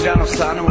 ráno vstanu,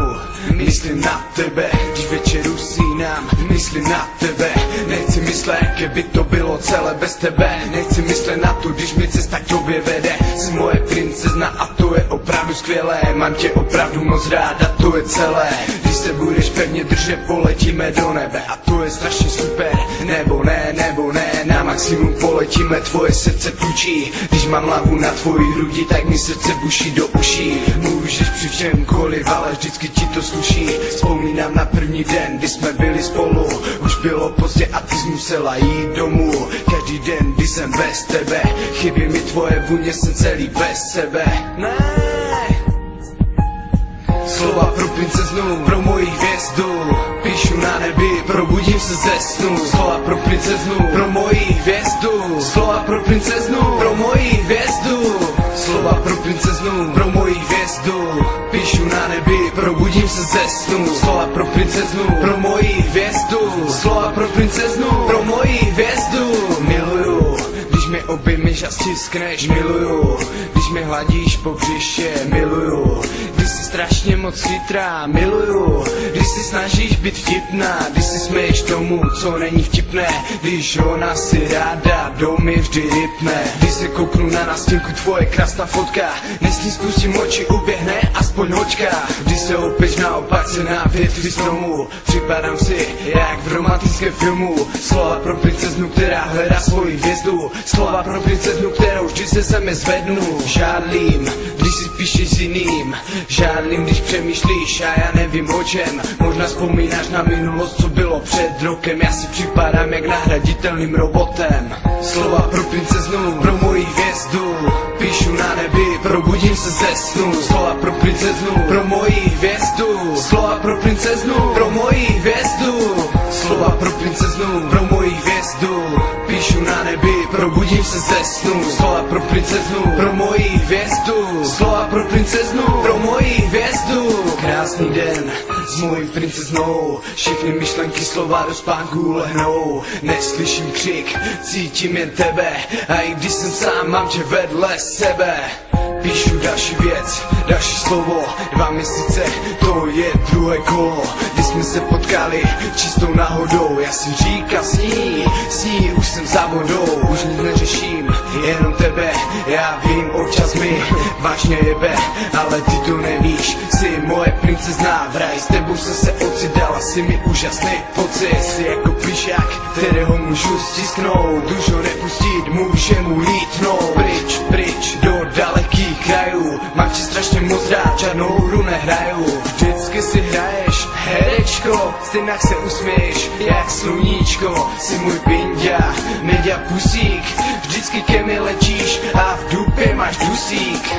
myslím na tebe, když večer usínám, myslím na tebe. Nechci myslet, kdyby to bylo celé bez tebe. Nechci myslet na to, když mi cesta k tobě vede. Jsi moje princezna a to je opravdu skvělé. Mám tě opravdu moc rád a to je celé. Když se budeš pevně držet, poletíme do nebe a to je strašně super. Nebo ne, na maximum poletíme, tvoje srdce tučí. Když mám hlavu na tvojí hrudi, tak mi srdce buší do uší. Můžeš při čemkoliv, ale vždycky ti to sluší. Vzpomínám na první den, kdy jsme byli spolu. Už bylo pozdě a ty jsi musela jít domů. Každý den, kdy jsem bez tebe, chybí mi tvoje vůně, jsem celý bez sebe. Ne. Slova pro princeznu, pro moji hvězdu, píšu na nebi, probudím se ze snu. Slova pro princeznu, pro moji hvězdu, slova pro princeznu, pro moji hvězdu. Slova pro princeznu, pro moji hvězdu, píšu na nebi, probudím se ze snu. Slova pro princeznu, pro moji hvězdu, slova pro princeznu, pro moji hvězdu. Miluju, když mě objmeš a stiskneš, miluju, když mě hladíš po břiše, miluju, když jsi strašně moc chytrá, miluju, když si snažíš být vtipná, když si směješ tomu, co není vtipné, když ona si ráda do mě vždy rypne. Když se kouknu na nástěnku, tvoje krásná fotka, nesmí spustím oči, uběhne aspoň hoďka. Když se opěš naopak se na větvi stromu, připadám si jak v romantickém filmu. Slova pro princeznu, která hledá svoji hvězdu, slova pro princeznu, kterou vždy se zemi zvednu. Žádlím, když si píšeš s jiným, žádlím, když přemýšlíš a já nevím o čem. Možná vzpomínáš na minulost, co bylo před rokem. Já si připadám jak nahraditelným robotem. Slova pro princeznu, pro moji hvězdu, píšu na nebi, probudím se ze snu. Slova pro princeznu, pro moji hvězdu, slova pro princeznu, pro moji hvězdu. Slova pro princeznu, pro moji hvězdu, píšu na nebi, probudím se ze snu. Slova pro princeznu, pro moji hvězdu, slova pro princeznu, pro moji hvězdu. Krásný den s mojí princeznou, všechny myšlenky, slova do spánku lehnou. Neslyším křik, cítím jen tebe a i když jsem sám, mám tě vedle sebe. Píšu další věc, další slovo, 2 měsíce, to je druhé kolo. Když jsme se potkali čistou náhodou, já si říkal sní, už jsem za vodou. Už nic neřeším, jenom tebe, já vím, občas mi vážně jebe, ale ty to nevíš, jsi moje princezna. Vraj, s tebou jsem se ocidala, si mi úžasný pocit. Jsi jako plišák, kterého můžu stisknout, už ho nepustit, může mu lítnout. Pryč, do dalekých krajů, mám tě strašně moc rád, žádnou hru nehraju. Vždycky si hraješ herečko, stejně se usměješ jak sluníčko. Jsi můj pinďa, media pusík, vždycky ke mně lečíš a v dupě máš dusík.